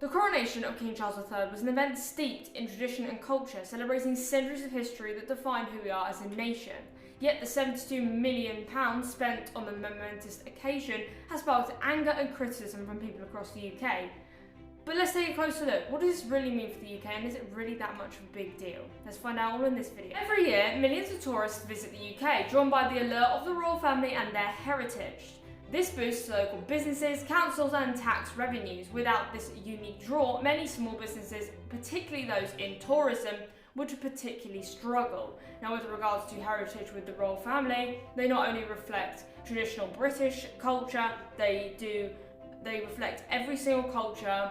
The coronation of King Charles III was an event steeped in tradition and culture, celebrating centuries of history that define who we are as a nation. Yet the £72 million spent on the momentous occasion has sparked anger and criticism from people across the UK. But let's take a closer look. What does this really mean for the UK, and is it really that much of a big deal? Let's find out all in this video. Every year, millions of tourists visit the UK, drawn by the allure of the royal family and their heritage. This boosts local businesses, councils and tax revenues. Without this unique draw, many small businesses, particularly those in tourism, would particularly struggle. Now, with regards to heritage with the royal family, they not only reflect traditional British culture, they reflect every single culture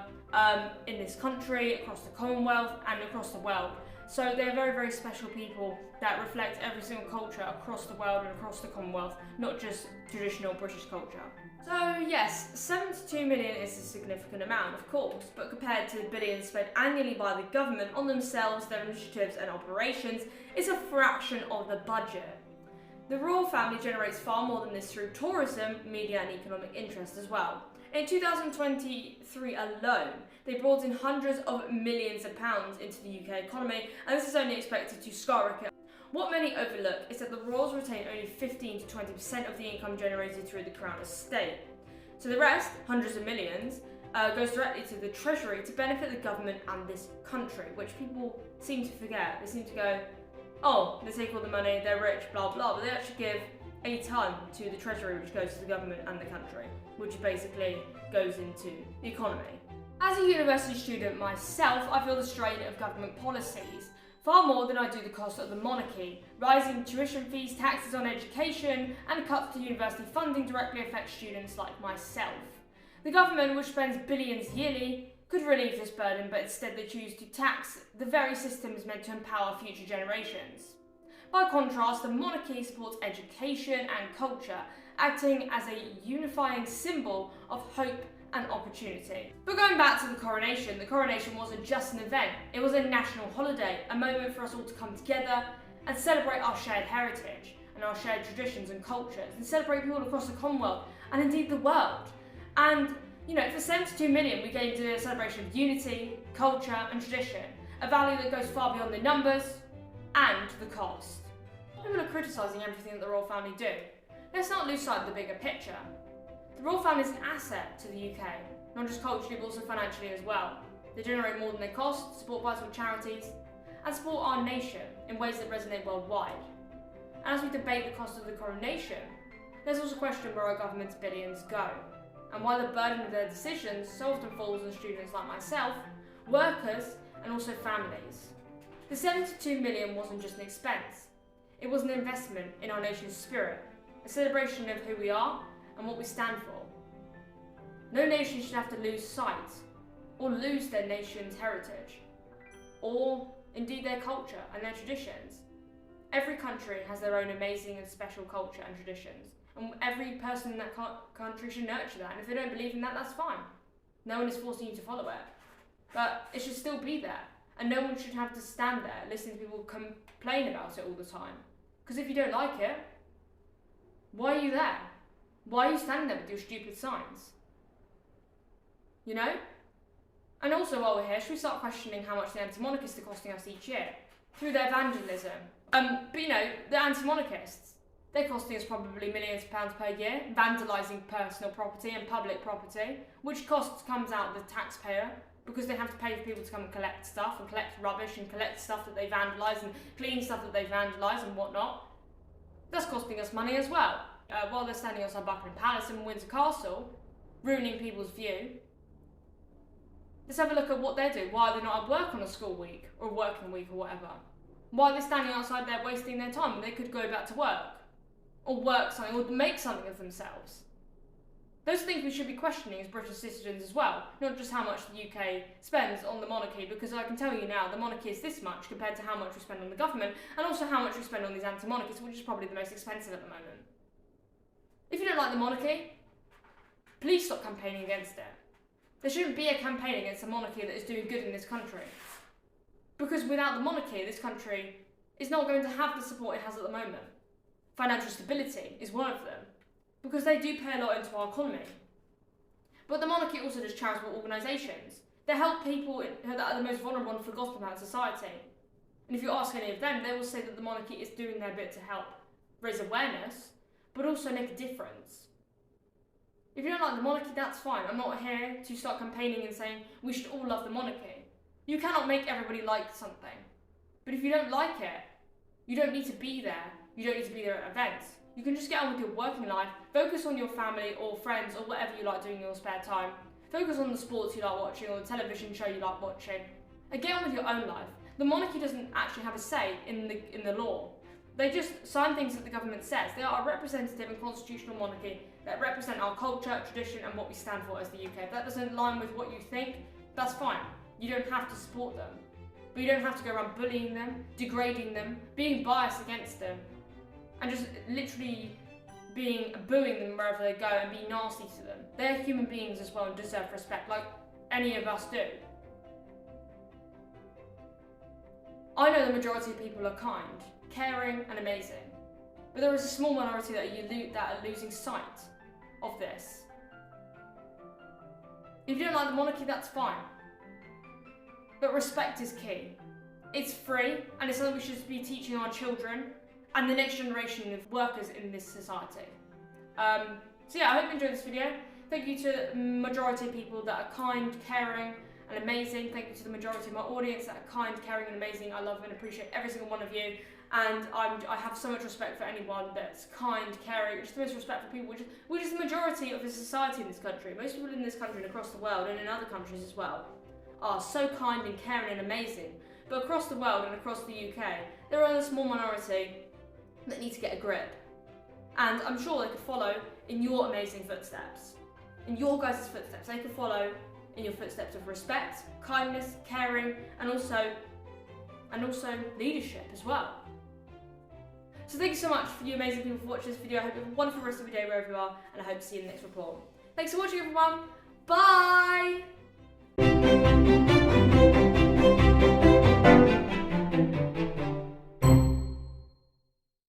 in this country, across the Commonwealth and across the world. So they're very, very special people that reflect every single culture across the world and across the Commonwealth, not just traditional British culture. So yes, 72 million is a significant amount, of course, but compared to the billions spent annually by the government on themselves, their initiatives and operations, it's a fraction of the budget. The royal family generates far more than this through tourism, media and economic interest as well. In 2023 alone, they brought in hundreds of millions of pounds into the UK economy, and this is only expected to skyrocket. What many overlook is that the royals retain only 15 to 20% of the income generated through the Crown estate. So the rest, hundreds of millions, goes directly to the Treasury to benefit the government and this country, which people seem to forget. They seem to go, oh, they take all the money, they're rich, blah blah, but they actually give a ton to the Treasury, which goes to the government and the country, which basically goes into the economy. As a university student myself, I feel the strain of government policies far more than I do the cost of the monarchy. Rising tuition fees, taxes on education, and cuts to university funding directly affect students like myself. The government, which spends billions yearly, could relieve this burden, but instead they choose to tax the very systems meant to empower future generations. By contrast, the monarchy supports education and culture, acting as a unifying symbol of hope and opportunity. But going back to the coronation wasn't just an event, it was a national holiday, a moment for us all to come together and celebrate our shared heritage and our shared traditions and cultures, and celebrate people across the Commonwealth and indeed the world. And you know, for 72 million we gained a celebration of unity, culture and tradition, a value that goes far beyond the numbers and the cost. People are criticising everything that the royal family do. Let's not lose sight of the bigger picture. The royal family is an asset to the UK, not just culturally but also financially as well. They generate more than they cost, support vital charities, and support our nation in ways that resonate worldwide. And as we debate the cost of the coronation, there's also a question where our government's billions go, and why the burden of their decisions so often falls on students like myself, workers, and also families. The 72 million wasn't just an expense, it was an investment in our nation's spirit, a celebration of who we are and what we stand for. No nation should have to lose sight or lose their nation's heritage, or indeed their culture and their traditions. Every country has their own amazing and special culture and traditions, and every person in that country should nurture that, and if they don't believe in that, that's fine. No one is forcing you to follow it, but it should still be there, and no one should have to stand there listening to people complain about it all the time. Because if you don't like it, why are you there? Why are you standing there with your stupid signs? You know? And also, while we're here, should we start questioning how much the anti-monarchists are costing us each year? Through their vandalism. But you know, the anti-monarchists, they're costing us probably millions of pounds per year, vandalising personal property and public property, which cost comes out of the taxpayer, because they have to pay for people to come and collect stuff, and collect rubbish, and collect stuff that they vandalise, and clean stuff that they vandalise and whatnot. That's costing us money as well. While they're standing outside Buckingham Palace and Windsor Castle, ruining people's view. Let's have a look at what they're doing. Why are they not at work on a school week, or a working week, or whatever? Why are they standing outside there wasting their time when they could go back to work? Or work something, or make something of themselves? Those are things we should be questioning as British citizens as well, not just how much the UK spends on the monarchy, because I can tell you now, the monarchy is this much compared to how much we spend on the government, and also how much we spend on these anti-monarchists, which is probably the most expensive at the moment. If you don't like the monarchy, please stop campaigning against it. There shouldn't be a campaign against a monarchy that is doing good in this country. Because without the monarchy, this country is not going to have the support it has at the moment. Financial stability is one of them, because they do pay a lot into our economy. But the monarchy also does charitable organisations. They help people that are the most vulnerable and forgotten about society. And if you ask any of them, they will say that the monarchy is doing their bit to help raise awareness, but also make a difference. If you don't like the monarchy, that's fine. I'm not here to start campaigning and saying we should all love the monarchy. You cannot make everybody like something. But if you don't like it, you don't need to be there. You don't need to be there at events. You can just get on with your working life, focus on your family or friends or whatever you like doing in your spare time. Focus on the sports you like watching or the television show you like watching. And get on with your own life. The monarchy doesn't actually have a say in the law. They just sign things that the government says. They are a representative and constitutional monarchy that represent our culture, tradition and what we stand for as the UK. If that doesn't align with what you think, that's fine. You don't have to support them. But you don't have to go around bullying them, degrading them, being biased against them, and just literally booing them wherever they go and being nasty to them. They're human beings as well and deserve respect, like any of us do. I know the majority of people are kind, caring and amazing, but there is a small minority that are losing sight of this. If you don't like the monarchy, that's fine. But respect is key. It's free and it's something we should be teaching our children and the next generation of workers in this society. So yeah, I hope you enjoyed this video. Thank you to the majority of people that are kind, caring and amazing. Thank you to the majority of my audience that are kind, caring and amazing. I love and appreciate every single one of you. And I have so much respect for anyone that's kind, caring, just the most respectful people, which is the majority of the society in this country. Most people in this country and across the world and in other countries as well are so kind and caring and amazing. But across the world and across the UK, there are a small minority that need to get a grip. And I'm sure they could follow in your amazing footsteps. In your guys' footsteps. They could follow in your footsteps of respect, kindness, caring, and also leadership as well. So thank you so much for you amazing people for watching this video. I hope you have a wonderful rest of your day wherever you are, and I hope to see you in the next report. Thanks for watching everyone. Bye!